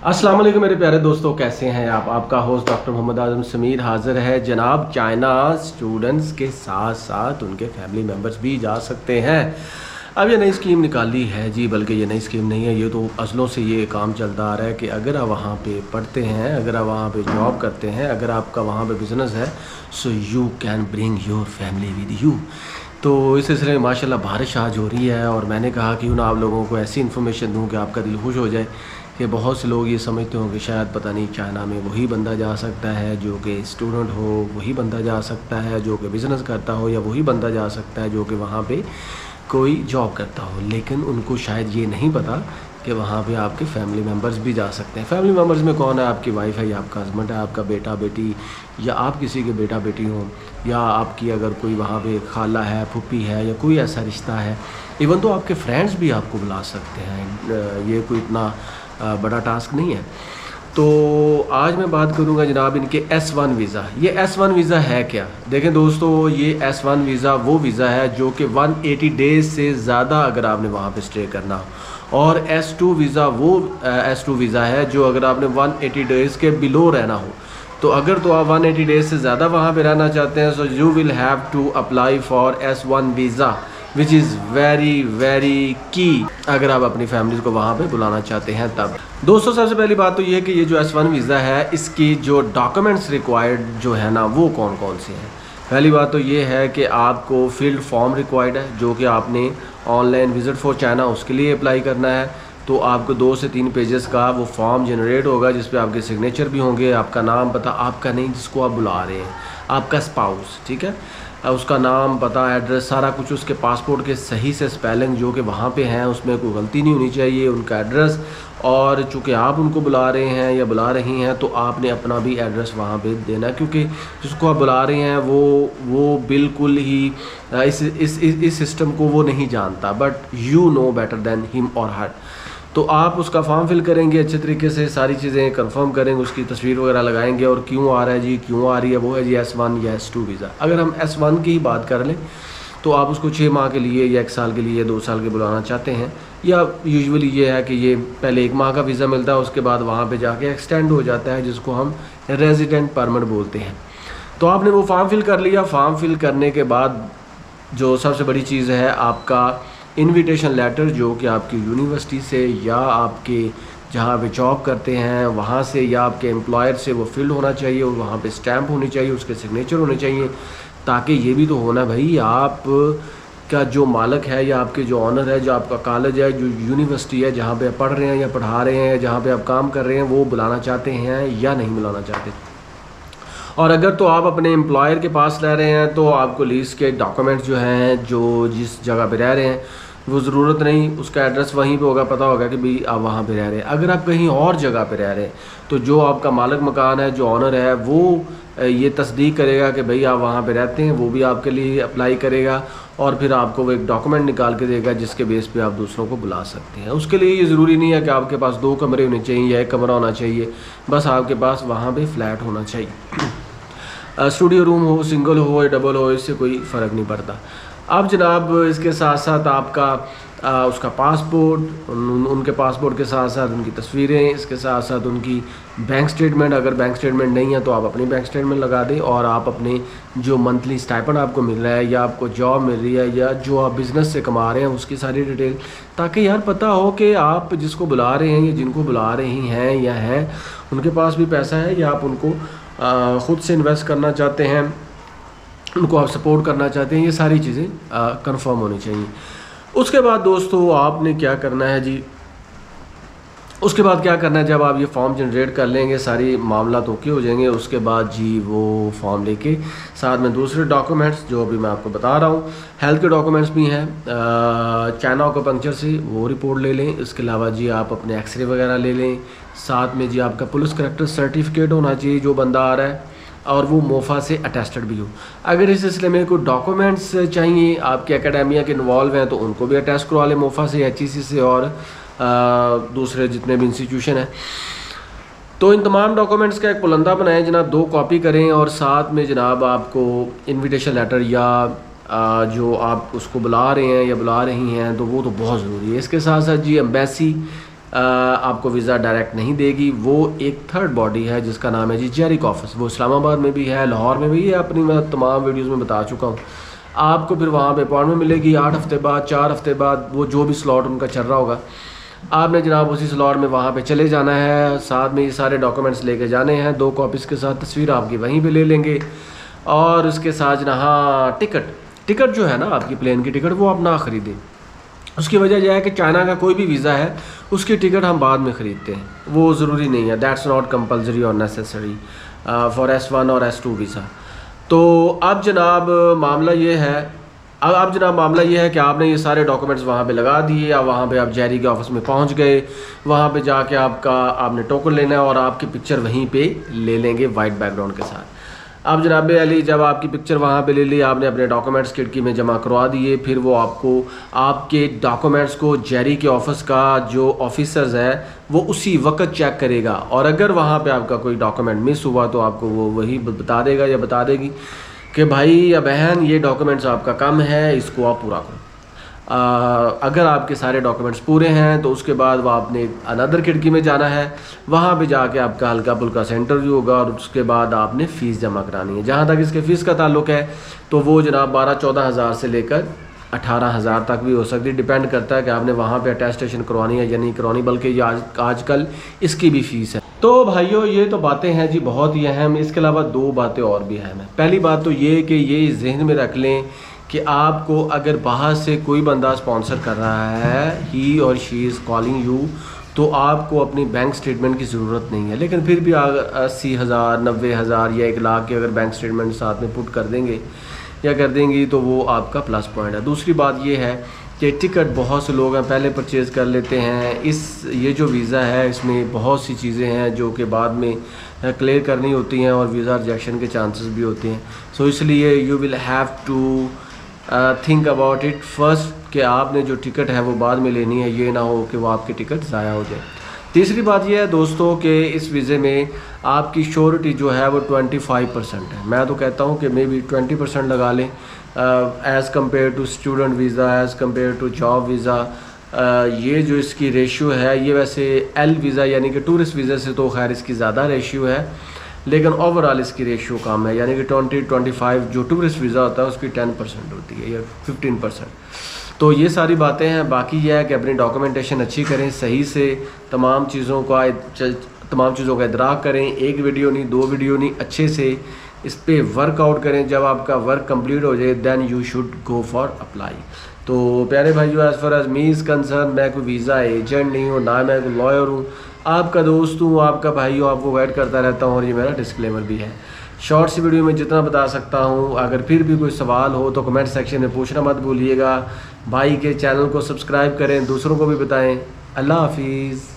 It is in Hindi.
अस्सलाम वालेकुम मेरे प्यारे दोस्तों, कैसे हैं आप। आपका होस्ट डॉक्टर मोहम्मद आजम समीर हाज़िर है जनाब। चाइना स्टूडेंट्स के साथ साथ उनके फैमिली मेम्बर्स भी जा सकते हैं। अब ये नई स्कीम निकाली है जी, बल्कि ये नई स्कीम नहीं है, ये तो अज़लों से ये काम चलता आ रहा है कि अगर आप वहाँ पे पढ़ते हैं, अगर आप वहाँ पे जॉब करते हैं, अगर आपका वहाँ पे बिज़नेस है, so you can bring your family with you. तो इस सिलसिले में माशाल्लाह बारिश आज हो रही है और मैंने कहा कि आप लोगों को ऐसी इन्फॉर्मेशन दूँ कि आपका दिल खुश हो जाए कि बहुत से लोग ये समझते हों कि शायद पता नहीं चाइना में वही बंदा जा सकता है जो कि स्टूडेंट हो, वही बंदा जा सकता है जो कि बिज़नेस करता हो, या वही बंदा जा सकता है जो कि वहाँ पे कोई जॉब करता हो। लेकिन उनको शायद ये नहीं पता कि वहाँ पे आपके फैमिली मेम्बर्स भी जा सकते हैं। फैमिली मेम्बर्स में कौन है? आपकी वाइफ है, या आपका हस्बैंड है, आपका बेटा बेटी, या आप किसी के बेटा बेटी हों, या आपकी अगर कोई वहाँ पे खाला है, फूफी है, या कोई ऐसा रिश्ता है। इवन तो आपके फ्रेंड्स भी आपको बुला सकते हैं, ये कोई इतना बड़ा टास्क नहीं है। तो आज मैं बात करूंगा जनाब इनके S1 वीज़ा। ये S1 वीज़ा है क्या? देखें दोस्तों, ये S1 वीज़ा वो वीज़ा है जो कि 180 डेज़ से ज़्यादा अगर आपने वहाँ पे स्टे करना हो, और S2 वीज़ा वो S2 वीज़ा है जो अगर आपने 180 डेज़ के बिलो रहना हो। तो अगर तो आप 180 डेज़ से ज़्यादा वहाँ पे रहना चाहते हैं, so you will have to apply for S1 visa which is very very key अगर आप अपनी फैमिली को वहाँ पे बुलाना चाहते हैं तब। दोस्तों, सबसे पहली बात तो ये है कि ये जो S1 वीज़ा है, इसकी जो डॉक्यूमेंट्स रिक्वायर्ड जो है ना, वो कौन कौन से हैं। पहली बात तो ये है कि आपको फील्ड फॉर्म रिक्वायर्ड है जो कि आपने ऑनलाइन विज़िट फॉर चाइना उसके लिए अप्लाई करना है। तो आपको 2 से 3 पेजेस का वो फॉर्म जनरेट होगा जिस पे आपके सिग्नेचर भी होंगे, आपका नाम पता, आपका नहीं जिसको आप बुला रहे हैं, आपका स्पाउस, ठीक है, उसका नाम पता एड्रेस सारा कुछ, उसके पासपोर्ट के सही से स्पेलिंग जो कि वहाँ पे हैं उसमें कोई गलती नहीं होनी चाहिए, उनका एड्रेस। और चूँकि आप उनको बुला रहे हैं या बुला रही हैं तो आपने अपना भी एड्रेस वहाँ पे देना, क्योंकि जिसको आप बुला रहे हैं वो बिल्कुल ही इस सिस्टम को वो नहीं जानता, but you know better than him और हर। तो आप उसका फॉर्म फिल करेंगे अच्छे तरीके से, सारी चीज़ें कंफर्म करेंगे, उसकी तस्वीर वगैरह लगाएंगे, और क्यों आ रहा है जी, क्यों आ रही है, वो है जी S1 या S2 वीज़ा। अगर हम S1 की ही बात कर लें तो आप उसको 6 माह के लिए या 1 साल के लिए या 2 साल के बुलाना चाहते हैं, या यूजुअली ये है कि ये पहले 1 माह का वीज़ा मिलता है, उसके बाद वहाँ पे जाके एक्सटेंड हो जाता है, जिसको हम रेजिडेंट परमिट बोलते हैं। तो आपने वो फॉर्म फिल कर लिया। फॉर्म फिल करने के बाद जो सबसे बड़ी चीज़ है आपका इनविटेशन लेटर, जो कि आपकी यूनिवर्सिटी से या आपके जहाँ पे जॉब करते हैं वहाँ से या आपके एम्प्लॉयर से वो फिल होना चाहिए, और वहाँ पे स्टैम्प होनी चाहिए, उसके सिग्नेचर होने चाहिए, ताकि ये भी तो होना भाई आप का जो मालिक है या आपके जो ऑनर है, जो आपका कॉलेज है, जो यूनिवर्सिटी है जहाँ पे आप पढ़ रहे हैं या पढ़ा रहे हैं, जहाँ पे आप काम कर रहे हैं, वो बुलाना चाहते हैं या नहीं बुलाना चाहते। और अगर तो आप अपने एम्प्लॉयर के पास रह रहे हैं तो आपको लीज के डॉक्यूमेंट्स जो हैं, जो जिस जगह पे रह रहे हैं वो ज़रूरत नहीं, उसका एड्रेस वहीं पे होगा, पता होगा कि भाई आप वहाँ पे रह रहे हैं। अगर आप कहीं और जगह पे रह रहे हैं तो जो आपका मालिक मकान है, जो ऑनर है, वो ये तस्दीक करेगा कि भाई आप वहाँ पे रहते हैं, वो भी आपके लिए अप्लाई करेगा, और फिर आपको वो एक डॉक्यूमेंट निकाल के देगा जिसके बेस पे आप दूसरों को बुला सकते हैं। उसके लिए ये ज़रूरी नहीं है कि आपके पास 2 कमरे होने चाहिए या 1 कमरा होना चाहिए, बस आपके पास वहाँ पर फ्लैट होना चाहिए। स्टूडियो रूम हो, सिंगल हो या डबल हो, इससे कोई फ़र्क नहीं पड़ता। अब जनाब इसके साथ साथ आपका उसका पासपोर्ट, उनके पासपोर्ट के साथ साथ उनकी तस्वीरें, इसके साथ साथ उनकी बैंक स्टेटमेंट, अगर बैंक स्टेटमेंट नहीं है तो आप अपनी बैंक स्टेटमेंट लगा दें, और आप अपने जो मंथली स्टाइपेंड आपको मिल रहा है, या आपको जॉब मिल रही है, या जो आप बिज़नेस से कमा रहे हैं उसकी सारी डिटेल, ताकि यार पता हो कि आप जिसको बुला रहे हैं या जिनको बुला रही हैं या हैं उनके पास भी पैसा है, या आप उनको ख़ुद से इन्वेस्ट करना चाहते हैं, उनको आप सपोर्ट करना चाहते हैं, ये सारी चीज़ें कंफर्म होनी चाहिए। उसके बाद दोस्तों आपने क्या करना है जी, उसके बाद क्या करना है, जब आप ये फॉर्म जनरेट कर लेंगे, सारी मामला तो ओके हो जाएंगे, उसके बाद जी वो फॉर्म लेके साथ में दूसरे डॉक्यूमेंट्स जो अभी मैं आपको बता रहा हूँ, हेल्थ के डॉक्यूमेंट्स भी हैं, चाइना को पंक्चर से वो रिपोर्ट ले लें, इसके अलावा जी आप अपने एक्सरे वगैरह ले लें, साथ में जी आपका पुलिस करेक्टर सर्टिफिकेट होना चाहिए जो बंदा आ रहा है, और वो मोफा से अटेस्टेड भी हो। अगर इस सिलसिले में कोई डॉक्यूमेंट्स चाहिए, आपके एकेडमिया के इन्वॉल्व हैं तो उनको भी अटेस्ट करवा लें मोफा से, HEC से, और दूसरे जितने भी इंस्टीट्यूशन हैं। तो इन तमाम डॉक्यूमेंट्स का एक पुलंदा बनाएं जनाब, 2 कॉपी करें, और साथ में जनाब आपको इन्विटेशन लेटर या जो आप उसको बुला रहे हैं या बुला रही हैं तो वो तो बहुत ज़रूरी है। इसके साथ साथ जी एम्बेसी आपको वीज़ा डायरेक्ट नहीं देगी। वो एक थर्ड बॉडी है जिसका नाम है जी जैरिक ऑफिस। वो इस्लामाबाद में भी है, लाहौर में भी है, अपनी मैं तमाम वीडियोज़ में बता चुका हूँ। आपको फिर वहाँ पे अपॉइंटमेंट मिलेगी 8 हफ्ते बाद, 4 हफ्ते बाद, वो जो भी स्लॉट उनका चल रहा होगा। आपने जनाब उसी स्लॉट में वहाँ पे चले जाना है, साथ में ये सारे डॉक्यूमेंट्स लेके जाने हैं, 2 कॉपीज़ के साथ तस्वीर आपकी वहीं पे ले लेंगे। और उसके साथ जना हाँ टिकट जो है ना आपकी प्लेन की टिकट वो आप ना ख़रीदें। उसकी वजह यह है कि चाइना का कोई भी वीज़ा है उसकी टिकट हम बाद में ख़रीदते हैं, वो ज़रूरी नहीं है, दैट्स नॉट कंपलसरी और नेसेसरी फॉर S1 और S2 वीज़ा। तो अब जनाब मामला ये है कि आपने ये सारे डॉक्यूमेंट्स वहाँ पे लगा दिए, या वहाँ पे आप जैरी के ऑफिस में पहुँच गए, वहाँ पे जाके आपने टोकन लेना है और आपकी पिक्चर वहीं पे ले लेंगे वाइट बैकग्राउंड के साथ। अब जनाब अली जब आपकी पिक्चर वहाँ पे ले ली, आपने अपने डॉक्यूमेंट्स खिड़की में जमा करवा दिए, फिर वो आपको आपके डॉक्यूमेंट्स को जैरी के ऑफिस का जो ऑफिसर्स है वो उसी वक्त चेक करेगा, और अगर वहाँ पे आपका कोई डॉक्यूमेंट मिस हुआ तो आपको वो वही बता देगा या बता देगी कि भाई या बहन ये डॉक्यूमेंट्स आपका कम है, इसको आप पूरा करो। अगर आपके सारे डॉक्यूमेंट्स पूरे हैं तो उसके बाद वो आपने अनदर खिड़की में जाना है, वहाँ पे जाके आपका हल्का फुल्का सा इंटरव्यू होगा और उसके बाद आपने फ़ीस जमा करानी है। जहाँ तक इसके फ़ीस का ताल्लुक है तो वो जनाब 12-14 हज़ार से लेकर 18,000 तक भी हो सकती है, डिपेंड करता है कि आपने वहाँ पे अटेस्टेशन करवानी है या नहीं करवानी, बल्कि आजकल इसकी भी फ़ीस है। तो भाइयों ये तो बातें हैं जी बहुत ही अहम, इसके अलावा 2 बातें और भी अहम हैं। पहली बात तो ये कि ये जहन में रख लें कि आपको अगर बाहर से कोई बंदा स्पॉन्सर कर रहा है, ही और शी इज़ कॉलिंग यू, तो आपको अपनी बैंक स्टेटमेंट की ज़रूरत नहीं है। लेकिन फिर भी 80,000, 90,000 या 1 लाख की अगर बैंक स्टेटमेंट साथ में पुट कर देंगे या कर देंगी तो वो आपका प्लस पॉइंट है। दूसरी बात ये है कि टिकट बहुत से लोग हैं पहले परचेज़ कर लेते हैं। ये जो वीज़ा है इसमें बहुत सी चीज़ें हैं जो कि बाद में क्लियर करनी होती हैं और वीज़ा रिजेक्शन के चांसेस भी होते हैं। सो इसलिए you will have to think about it first कि आपने जो टिकट है वो बाद में लेनी है, ये ना हो कि वो आपकी टिकट ज़ाया हो जाए। तीसरी बात यह है दोस्तों कि इस वीज़े में आपकी श्योरिटी जो है वो 25% है। मैं तो कहता हूँ कि मे बी 20% लगा लें as compare to student visa, as compare to job visa. ये जो इसकी रेशियो है ये वैसे L वीज़ा यानी कि टूरिस्ट वीज़ा से तो खैर इसकी ज़्यादा रेशियो है, लेकिन ओवरऑल इसकी रेशियो कम है, यानी कि 20-25 जो टूरिस्ट वीज़ा होता है उसकी 10% होती है या 15%। तो ये सारी बातें हैं। बाकी यह है कि अपनी डॉक्यूमेंटेशन अच्छी करें, सही से तमाम चीज़ों का इदराक करें, 1 वीडियो नहीं 2 वीडियो नहीं, अच्छे से इस पर वर्कआउट करें। जब आपका वर्क कंप्लीट हो जाए then you should go for apply. तो प्यारे भाइयों, as far as me is concern, मैं कोई वीज़ा एजेंट नहीं हूँ, ना मैं कोई लॉयर हूँ, आपका दोस्त हूँ, आपका भाई हूँ, आपको गाइड करता रहता हूँ और ये मेरा डिस्क्लेमर भी है। शॉर्ट सी वीडियो में जितना बता सकता हूँ। अगर फिर भी कोई सवाल हो तो कमेंट सेक्शन में पूछना मत भूलिएगा। भाई के चैनल को सब्सक्राइब करें, दूसरों को भी बताएं। अल्लाह हाफिज़।